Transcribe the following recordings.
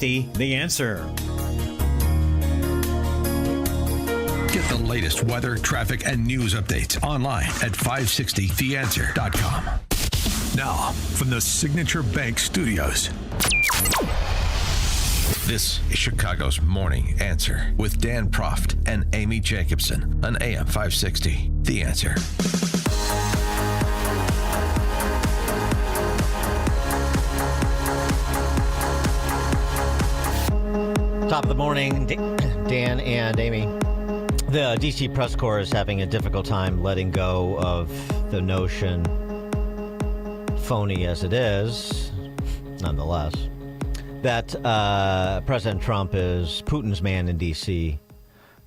560, The Answer. Get the latest weather, traffic, and news updates online at 560theanswer.com. Now, from the Signature Bank Studios. This is Chicago's Morning Answer with Dan Proft and Amy Jacobson on AM 560. The Answer. Top of the morning, Dan and Amy. The D.C. press corps is having a difficult time letting go of the notion, phony as it is, nonetheless, that President Trump is Putin's man in D.C.,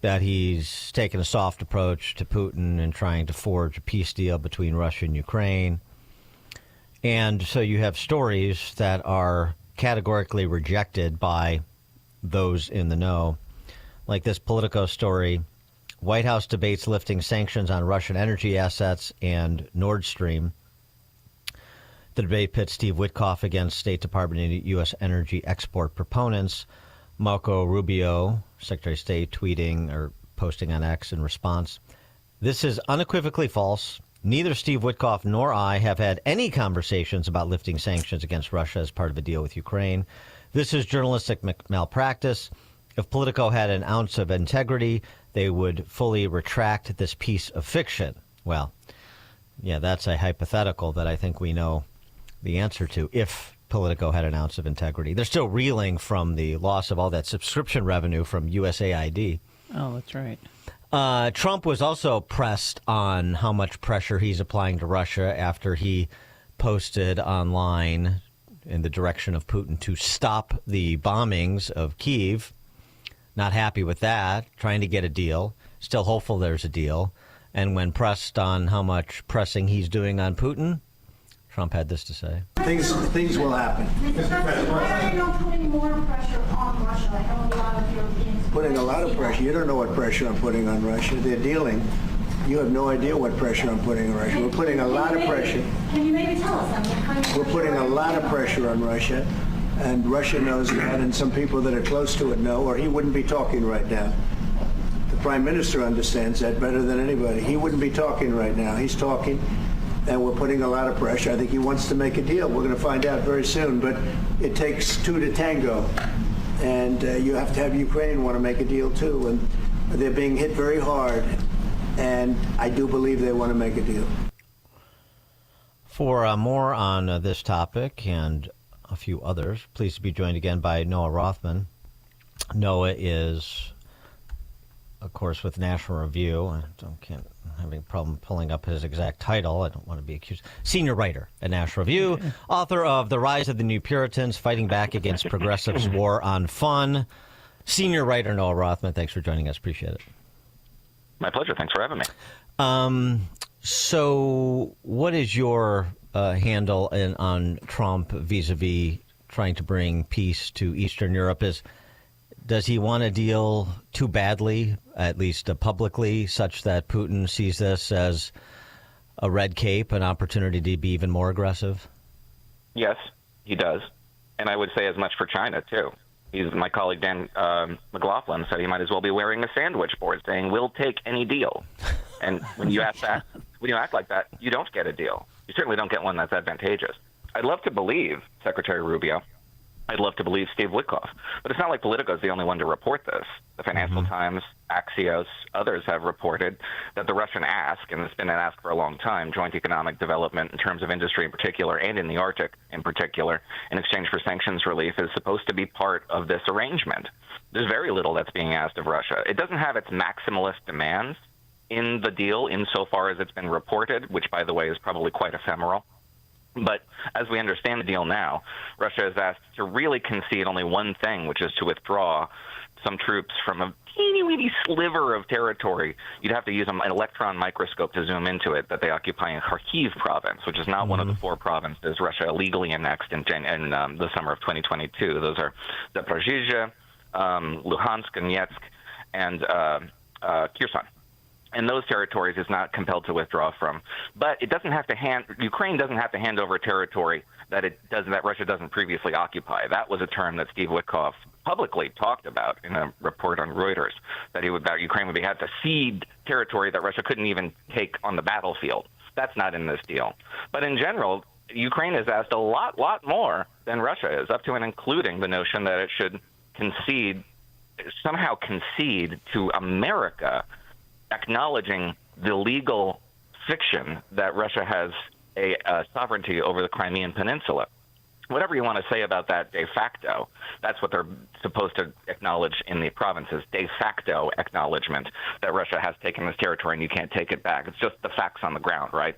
that he's taken a soft approach to Putin and trying to forge a peace deal between Russia and Ukraine. And so you have stories that are categorically rejected by those in the know, like this Politico story. White House debates lifting sanctions on Russian energy assets and Nord Stream. The debate pits Steve Witkoff against State Department and U.S. energy export proponents. Marco Rubio, Secretary of State, tweeting or posting on X in response. This is unequivocally false. Neither Steve Witkoff nor I have had any conversations about lifting sanctions against Russia as part of a deal with Ukraine. This is journalistic malpractice. If Politico had an ounce of integrity, they would fully retract this piece of fiction. Well, yeah, that's a hypothetical that I think we know the answer to. If Politico had an ounce of integrity, they're still reeling from the loss of all that subscription revenue from USAID. Oh, that's right. Trump was also pressed on how much pressure he's applying to Russia after he posted online in the direction of Putin to stop the bombings of Kyiv. Not happy with that, trying to get a deal, still hopeful there's a deal. And when pressed on how much pressing he's doing on Putin, Trump had this to say. Things will happen. Mr. President, why are you not putting more pressure on Russia? I know a lot of Europeans. Putting a lot of pressure. You don't know what pressure I'm putting on Russia. They're dealing. You have no idea what pressure I'm putting on Russia. We're putting a lot of pressure. Can you maybe tell us? We're putting a lot of pressure on Russia, and Russia knows that, and some people that are close to it know, or he wouldn't be talking right now. The Prime Minister understands that better than anybody. He wouldn't be talking right now. He's talking, and we're putting a lot of pressure. I think he wants to make a deal. We're going to find out very soon, but it takes two to tango, and you have to have Ukraine want to make a deal too, and they're being hit very hard, and I do believe they want to make a deal. For more on this topic and a few others, pleased to be joined again by Noah Rothman. Noah is, of course, with National Review. I'm having a problem pulling up his exact title. I don't want to be accused. Senior writer at National Review, okay. Author of The Rise of the New Puritans, Fighting Back Against Progressives' War on Fun. Senior writer Noah Rothman, thanks for joining us. Appreciate it. My pleasure. Thanks for having me. So what is your handle on Trump vis-a-vis trying to bring peace to Eastern Europe? Does he want a deal too badly, at least publicly, such that Putin sees this as a red cape, an opportunity to be even more aggressive? Yes, he does. And I would say as much for China, too. My colleague Dan McLaughlin said he might as well be wearing a sandwich board saying, "We'll take any deal." And when you act like that, you don't get a deal. You certainly don't get one that's advantageous. I'd love to believe Secretary Rubio. I'd love to believe Steve Witkoff. But it's not like Politico is the only one to report this. The Financial Times, Axios, others have reported that the Russian ask, and it's been an ask for a long time, joint economic development in terms of industry in particular and in the Arctic in particular, in exchange for sanctions relief, is supposed to be part of this arrangement. There's very little that's being asked of Russia. It doesn't have its maximalist demands in the deal insofar as it's been reported, which, by the way, is probably quite ephemeral. But as we understand the deal now, Russia is asked to really concede only one thing, which is to withdraw some troops from a teeny weeny sliver of territory. You'd have to use an electron microscope to zoom into it, that they occupy in Kharkiv province, which is not one of the four provinces Russia illegally annexed in the summer of 2022. Those are Zaporizhzhia, Luhansk, Donetsk, and Kherson. And those territories is not compelled to withdraw from. But it doesn't have to Ukraine doesn't have to hand over territory that Russia doesn't previously occupy. That was a term that Steve Witkoff publicly talked about in a report on Reuters, that Ukraine would have to cede territory that Russia couldn't even take on the battlefield. That's not in this deal. But in general, Ukraine has asked a lot more than Russia is, up to and including the notion that it should somehow concede to America, acknowledging the legal fiction that Russia has a sovereignty over the Crimean Peninsula. Whatever you want to say about that de facto, that's what they're supposed to acknowledge in the provinces, de facto acknowledgement that Russia has taken this territory and you can't take it back. It's just the facts on the ground, right?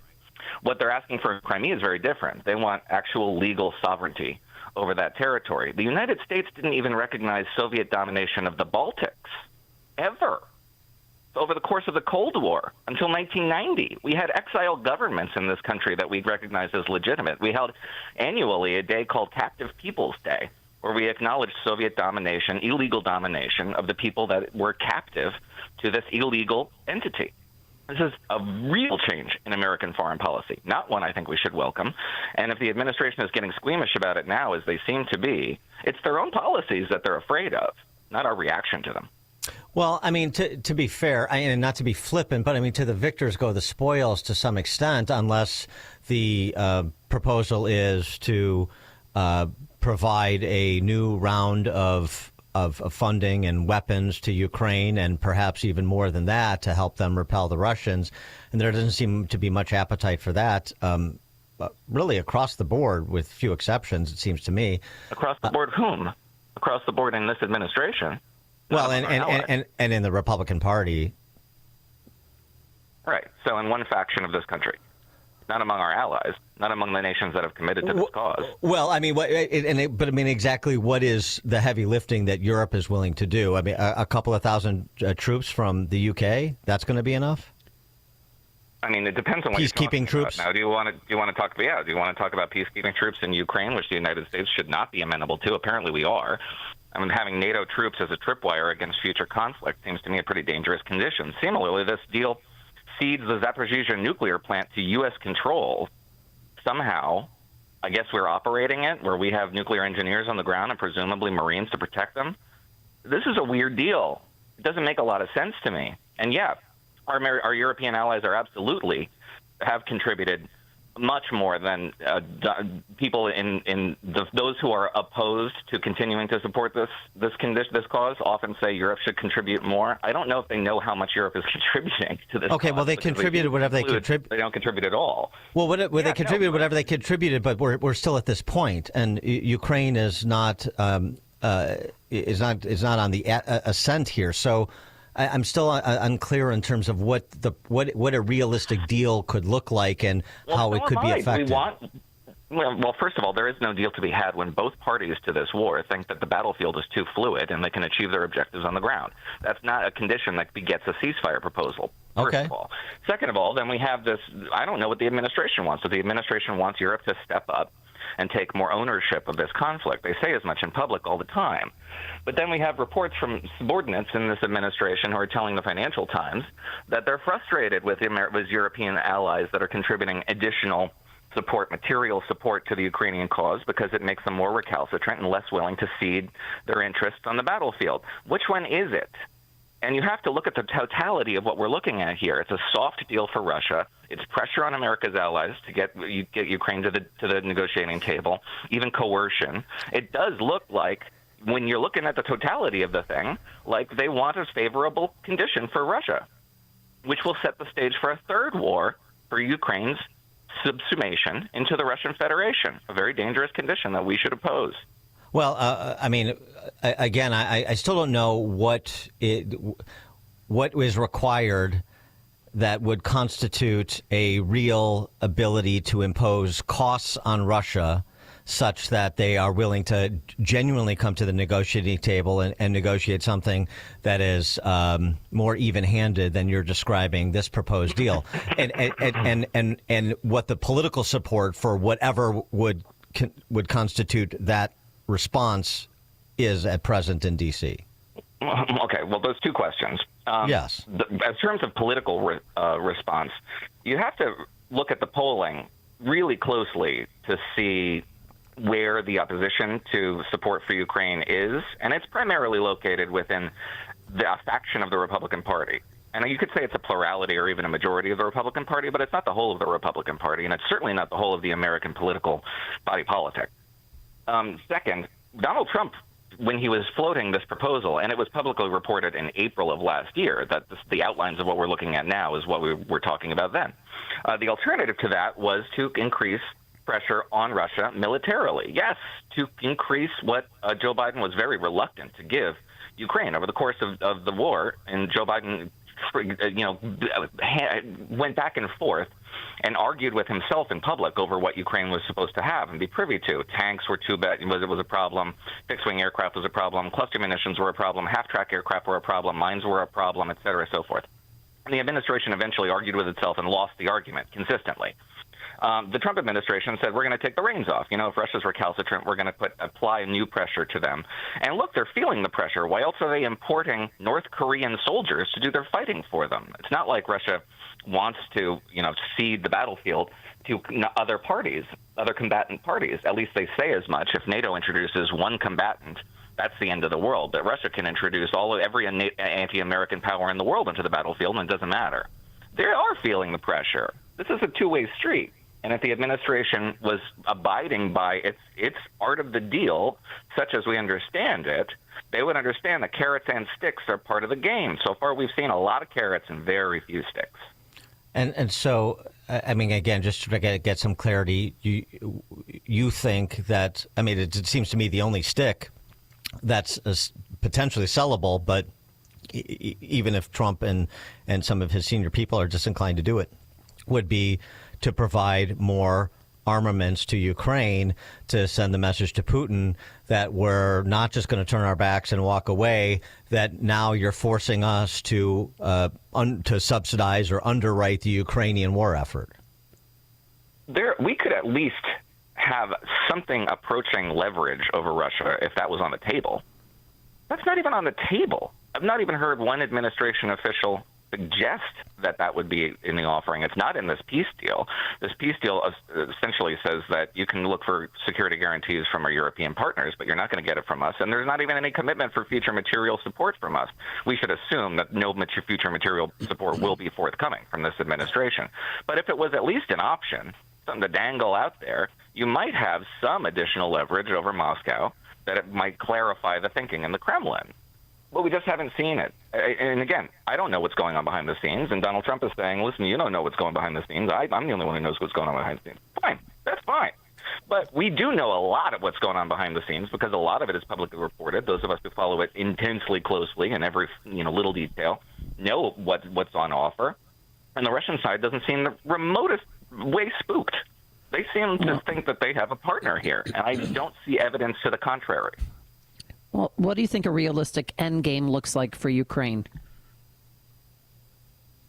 What they're asking for in Crimea is very different. They want actual legal sovereignty over that territory. The United States didn't even recognize Soviet domination of the Baltics, ever. Over the course of the Cold War until 1990, we had exiled governments in this country that we recognized as legitimate. We held annually a day called Captive People's Day, where we acknowledged Soviet domination, illegal domination of the people that were captive to this illegal entity. This is a real change in American foreign policy, not one I think we should welcome. And if the administration is getting squeamish about it now, as they seem to be, it's their own policies that they're afraid of, not our reaction to them. Well, I mean, to be fair, and not to be flippant, but I mean, to the victors go the spoils to some extent, unless the proposal is to provide a new round of funding and weapons to Ukraine, and perhaps even more than that to help them repel the Russians. And there doesn't seem to be much appetite for that, really across the board, with few exceptions, it seems to me. Across the board, whom? Across the board in this administration. Well, and in the Republican Party. Right. So in one faction of this country, not among our allies, not among the nations that have committed to this cause. Well, I mean, but I mean, exactly what is the heavy lifting that Europe is willing to do? I mean, a couple of thousand troops from the UK, that's going to be enough? I mean, it depends on what you're talking peacekeeping troops. About. Now, do you want to talk? Yeah, do you want to talk about peacekeeping troops in Ukraine, which the United States should not be amenable to? Apparently, we are. I mean, having NATO troops as a tripwire against future conflict seems to me a pretty dangerous condition. Similarly, this deal cedes the Zaporizhzhia nuclear plant to U.S. control. Somehow, I guess we're operating it, where we have nuclear engineers on the ground and presumably Marines to protect them. This is a weird deal. It doesn't make a lot of sense to me. And yeah, our European allies have contributed much more than people in those who are opposed to continuing to support this cause often say Europe should contribute more. I don't know if they know how much Europe is contributing to this. Okay, well, they contributed whatever they contributed. They don't contribute at all. Well, they contributed whatever they contributed, but we're still at this point, and Ukraine is not on the ascent here. So I'm still unclear in terms of what a realistic deal could look like and how it could be effective. Well, first of all, there is no deal to be had when both parties to this war think that the battlefield is too fluid and they can achieve their objectives on the ground. That's not a condition that begets a ceasefire proposal, first of all. Second of all, then we have this, I don't know what the administration wants. So the administration wants Europe to step up and take more ownership of this conflict. They say as much in public all the time. But then we have reports from subordinates in this administration who are telling the Financial Times that they're frustrated with European allies that are contributing additional support, material support to the Ukrainian cause because it makes them more recalcitrant and less willing to cede their interests on the battlefield. Which one is it? And you have to look at the totality of what we're looking at here. It's a soft deal for Russia. It's pressure on America's allies to get Ukraine to the negotiating table, even coercion. It does look like, when you're looking at the totality of the thing, like they want a favorable condition for Russia, which will set the stage for a third war for Ukraine's subsumation into the Russian Federation, a very dangerous condition that we should oppose. Well, I mean, again, I still don't know what is required that would constitute a real ability to impose costs on Russia such that they are willing to genuinely come to the negotiating table and negotiate something that is more even-handed than you're describing this proposed deal, and what the political support for whatever would constitute that response is at present in D.C. Okay, well, those two questions. Yes. As terms of political response, you have to look at the polling really closely to see where the opposition to support for Ukraine is, and it's primarily located within a faction of the Republican Party. And you could say it's a plurality or even a majority of the Republican Party, but it's not the whole of the Republican Party, and it's certainly not the whole of the American political body politic. Second, Donald Trump, when he was floating this proposal, and it was publicly reported in April of last year that the outlines of what we're looking at now is what we were talking about then. The alternative to that was to increase pressure on Russia militarily. Yes, to increase what Joe Biden was very reluctant to give Ukraine over the course of the war, and Joe Biden went back and forth and argued with himself in public over what Ukraine was supposed to have and be privy to. Tanks were too bad, it was a problem. Fixed-wing aircraft was a problem. Cluster munitions were a problem. Half-track aircraft were a problem. Mines were a problem, et cetera, so forth. And the administration eventually argued with itself and lost the argument consistently. The Trump administration said, we're going to take the reins off. If Russia's recalcitrant, we're going to apply new pressure to them. And look, they're feeling the pressure. Why else are they importing North Korean soldiers to do their fighting for them? It's not like Russia wants to, cede the battlefield to other parties, other combatant parties. At least they say as much. If NATO introduces one combatant, that's the end of the world. But Russia can introduce every anti-American power in the world into the battlefield, and it doesn't matter. They are feeling the pressure. This is a two-way street. And if the administration was abiding by its art of the deal, such as we understand it, they would understand that carrots and sticks are part of the game. So far, we've seen a lot of carrots and very few sticks. And so, I mean, again, just to get some clarity, you think that, I mean, it seems to me the only stick that's potentially sellable, but even if Trump and some of his senior people are disinclined to do it, would be to provide more armaments to Ukraine to send the message to Putin that we're not just going to turn our backs and walk away, that now you're forcing us to subsidize or underwrite the Ukrainian war effort. We could at least have something approaching leverage over Russia if that was on the table. That's not even on the table. I've not even heard one administration official suggest that would be in the offering. It's not in this peace deal. This peace deal essentially says that you can look for security guarantees from our European partners, but you're not going to get it from us. And there's not even any commitment for future material support from us. We should assume that no future material support will be forthcoming from this administration. But if it was at least an option, something to dangle out there, you might have some additional leverage over Moscow that it might clarify the thinking in the Kremlin. But we just haven't seen it. And again, I don't know what's going on behind the scenes. And Donald Trump is saying, listen, you don't know what's going behind the scenes. I'm the only one who knows what's going on behind the scenes. Fine. That's fine. But we do know a lot of what's going on behind the scenes because a lot of it is publicly reported. Those of us who follow it intensely closely and every little detail know what's on offer. And the Russian side doesn't seem the remotest way spooked. They seem to think that they have a partner here. And I don't see evidence to the contrary. Well, what do you think a realistic end game looks like for Ukraine?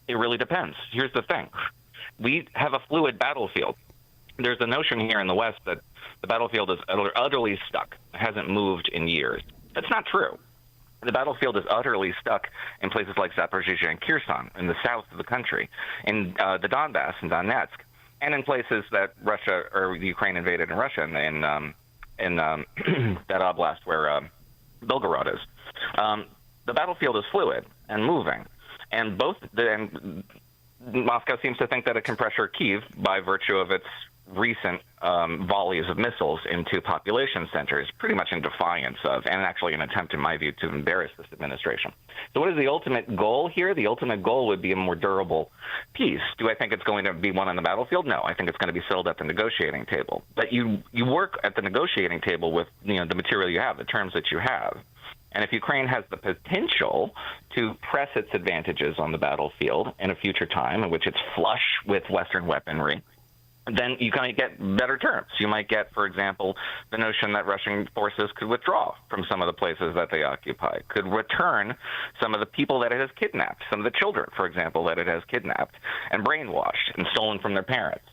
It really depends. Here's the thing. We have a fluid battlefield. There's a notion here in the West that the battlefield is utterly stuck. It hasn't moved in years. That's not true. The battlefield is utterly stuck in places like Zaporizhzhia and Kherson in the south of the country, in the Donbass and Donetsk, and in places that Russia or Ukraine invaded in Russia in that oblast where Belgorod is. The battlefield is fluid and moving, and Moscow seems to think that it can pressure Kyiv by virtue of its recent volleys of missiles into population centers, pretty much in defiance of, and actually an attempt, in my view, to embarrass this administration. So what is the ultimate goal here? The ultimate goal would be a more durable peace. Do I think it's going to be one on the battlefield? No, I think it's going to be settled at the negotiating table. But you work at the negotiating table with the material you have, the terms that you have. And if Ukraine has the potential to press its advantages on the battlefield in a future time in which it's flush with Western weaponry, then you kind of get better terms. You might get, for example, the notion that Russian forces could withdraw from some of the places that they occupy, could return some of the people that it has kidnapped, some of the children, for example, that it has kidnapped and brainwashed and stolen from their parents.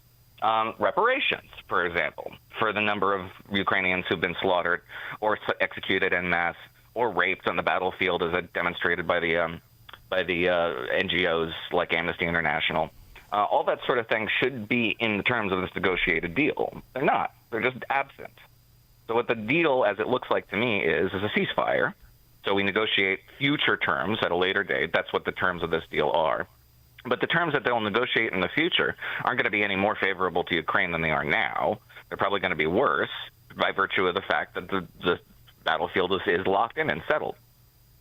Reparations, for example, for the number of Ukrainians who've been slaughtered or executed en masse or raped on the battlefield, as demonstrated by the NGOs like Amnesty International. All that sort of thing should be in the terms of this negotiated deal. They're not. They're just absent. So what the deal, as it looks like to me, is a ceasefire. So we negotiate future terms at a later date. That's what the terms of this deal are. But the terms that they'll negotiate in the future aren't going to be any more favorable to Ukraine than they are now. They're probably going to be worse by virtue of the fact that the battlefield is locked in and settled.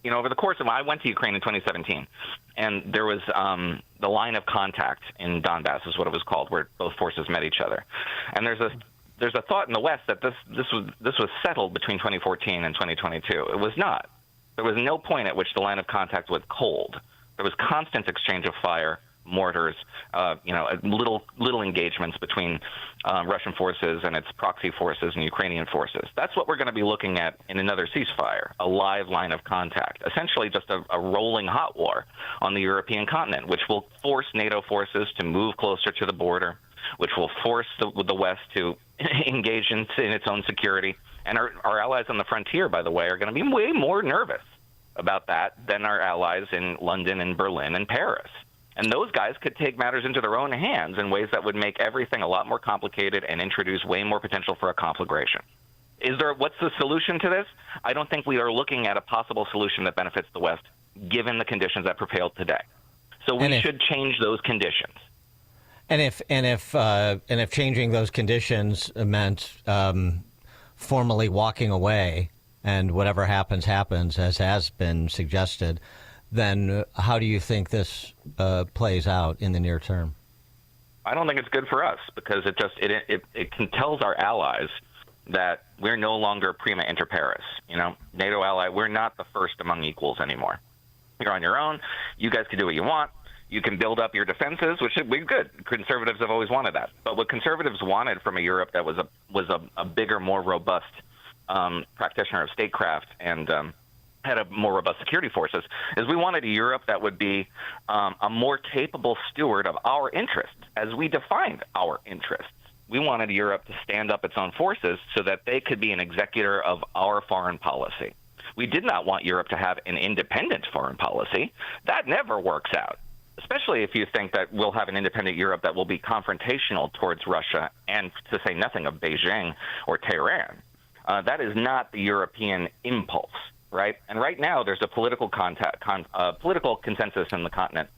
You know, over the course of, I went to Ukraine in 2017, and there was the line of contact in Donbass is what it was called, where both forces met each other. And there's a thought in the West that this was settled between 2014 and 2022. It was not. There was no point at which the line of contact was cold. There was constant exchange of fire, mortars, little engagements between Russian forces and its proxy forces and Ukrainian forces. That's what we're going to be looking at in another ceasefire, a live line of contact, essentially just a rolling hot war on the European continent, which will force NATO forces to move closer to the border, which will force the West to engage in its own security. And our allies on the frontier, by the way, are going to be way more nervous about that than our allies in London and Berlin and Paris. And those guys could take matters into their own hands in ways that would make everything a lot more complicated and introduce way more potential for a conflagration. What's the solution to this? I don't think we are looking at a possible solution that benefits the West, given the conditions that prevail today. So we should change those conditions. And if changing those conditions meant formally walking away, and whatever happens, as has been suggested, then how do you think this plays out in the near term? I don't think it's good for us because it tells our allies that we're no longer prima inter pares. You know, NATO ally, we're not the first among equals anymore. You're on your own. You guys can do what you want. You can build up your defenses, which would be good. Conservatives have always wanted that. But what conservatives wanted from a Europe that was a bigger, more robust practitioner of statecraft and had a more robust security forces, is we wanted a Europe that would be a more capable steward of our interests as we defined our interests. We wanted Europe to stand up its own forces so that they could be an executor of our foreign policy. We did not want Europe to have an independent foreign policy. That never works out, especially if you think that we'll have an independent Europe that will be confrontational towards Russia, and to say nothing of Beijing or Tehran. That is not the European impulse, right? And right now there's a political consensus in the continent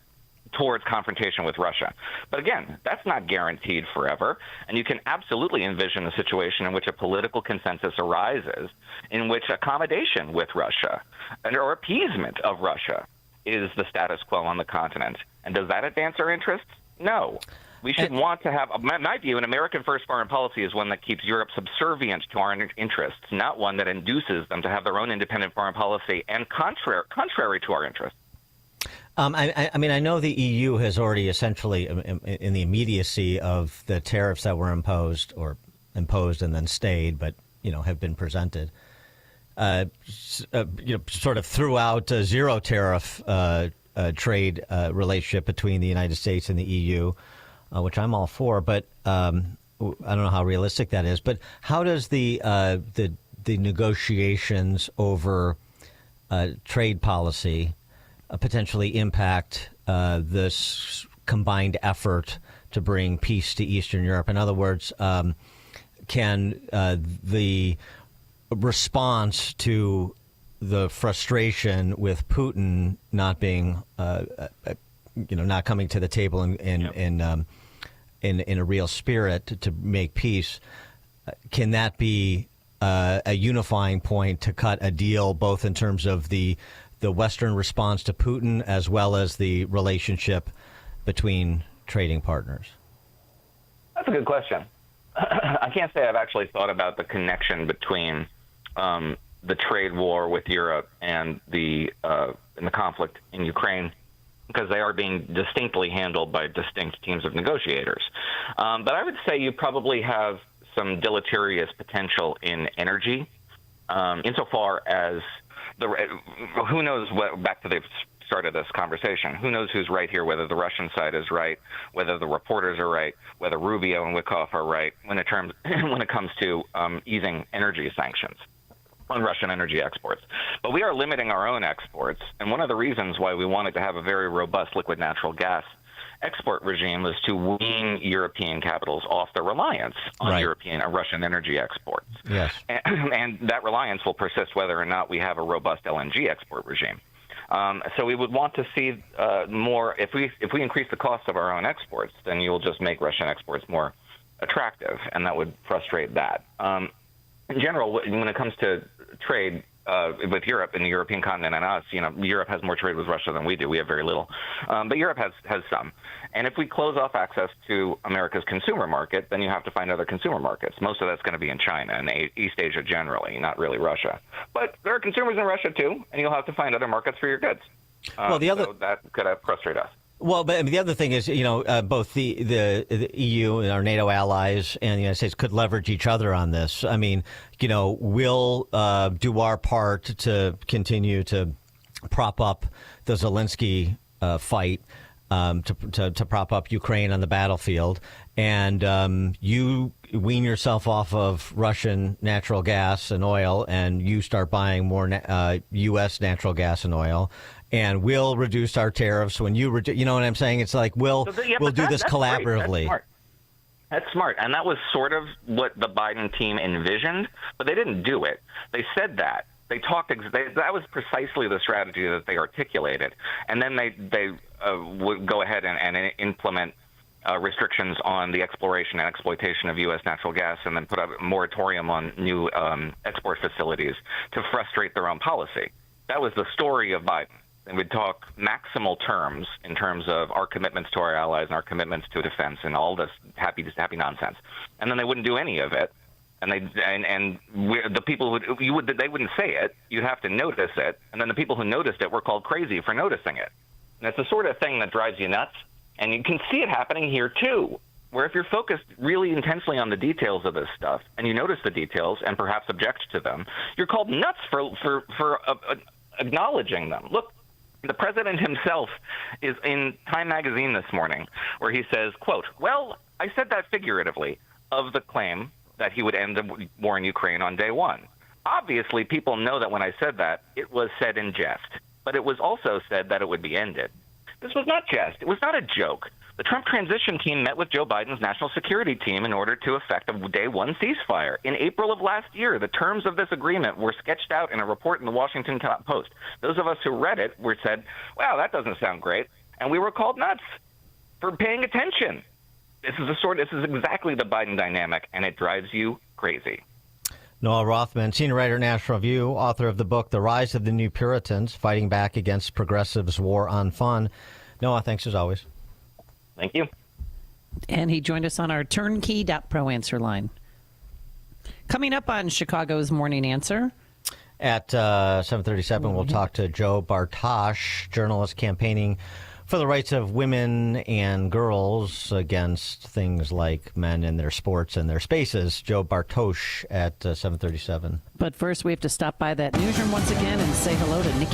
towards confrontation with Russia. But again, that's not guaranteed forever. And you can absolutely envision a situation in which a political consensus arises in which accommodation with Russia or appeasement of Russia is the status quo on the continent. And does that advance our interests? No. We should want to have, in my view, an American first foreign policy is one that keeps Europe subservient to our interests, not one that induces them to have their own independent foreign policy and contrary to our interests. I mean, I know the EU has already essentially, in the immediacy of the tariffs that were imposed and then stayed, but, have been presented, sort of throughout a zero tariff trade relationship between the United States and the EU, which I'm all for, but I don't know how realistic that is. But how does the negotiations over trade policy potentially impact this combined effort to bring peace to Eastern Europe? In other words, can the response to the frustration with Putin not being, not coming to the table in a real spirit to make peace, can that be a unifying point to cut a deal, both in terms of the Western response to Putin as well as the relationship between trading partners? That's a good question. I can't say I've actually thought about the connection between the trade war with Europe and the conflict in Ukraine, because they are being distinctly handled by distinct teams of negotiators. But I would say you probably have some deleterious potential in energy, insofar as who knows what, back to the start of this conversation, who knows who's right here, whether the Russian side is right, whether the reporters are right, whether Rubio and Wickoff are right when it comes to easing energy sanctions on Russian energy exports. But we are limiting our own exports, and one of the reasons why we wanted to have a very robust liquid natural gas export regime was to wean European capitals off the reliance on Right. European or Russian energy exports. Yes. And that reliance will persist whether or not we have a robust LNG export regime. So we would want to see more. If we increase the cost of our own exports, then you'll just make Russian exports more attractive, and that would frustrate that. In general, when it comes to trade with Europe and the European continent and us, Europe has more trade with Russia than we do. We have very little, but Europe has some. And if we close off access to America's consumer market, then you have to find other consumer markets. Most of that's going to be in China and East Asia generally, not really Russia. But there are consumers in Russia too, and you'll have to find other markets for your goods. Well, so that could frustrate us. Well, but the other thing is, both the EU and our NATO allies and the United States could leverage each other on this. I mean, we'll do our part to continue to prop up the Zelensky fight, to prop up Ukraine on the battlefield, and you wean yourself off of Russian natural gas and oil, and you start buying more U.S. natural gas and oil. And we'll reduce our tariffs when you reduce. You know what I'm saying? It's like we'll do this collaboratively. That's smart, and that was sort of what the Biden team envisioned, but they didn't do it. They said that. They talked. That was precisely the strategy that they articulated, and then they would go ahead and implement restrictions on the exploration and exploitation of U.S. natural gas, and then put a moratorium on new export facilities to frustrate their own policy. That was the story of Biden. They would talk maximal terms in terms of our commitments to our allies and our commitments to defense and all this happy nonsense, and then they wouldn't do any of it. And the people they wouldn't say it. You'd have to notice it, and then the people who noticed it were called crazy for noticing it. And it's the sort of thing that drives you nuts. And you can see it happening here too, where if you're focused really intensely on the details of this stuff, and you notice the details and perhaps object to them, you're called nuts for acknowledging them. Look. The president himself is in Time magazine this morning, where he says, quote, "Well, I said that figuratively of the claim that he would end the war in Ukraine on day one. Obviously, people know that when I said that, it was said in jest, but it was also said that it would be ended. This was not jest. It was not a joke. The Trump transition team met with Joe Biden's national security team in order to effect a day one ceasefire. In April of last year, the terms of this agreement were sketched out in a report in the Washington Post. Those of us who read it said, wow, that doesn't sound great. And we were called nuts for paying attention. This is exactly the Biden dynamic, and it drives you crazy." Noah Rothman, senior writer, National Review, author of the book The Rise of the New Puritans, Fighting Back Against Progressives' War on Fun. Noah, thanks as always. Thank you. And he joined us on our turnkey.pro answer line. Coming up on Chicago's Morning Answer. At 7:37, we'll talk to Joe Bartosh, journalist campaigning for the rights of women and girls against things like men in their sports and their spaces. Joe Bartosh at 7:37. But first, we have to stop by that newsroom once again and say hello to Nikki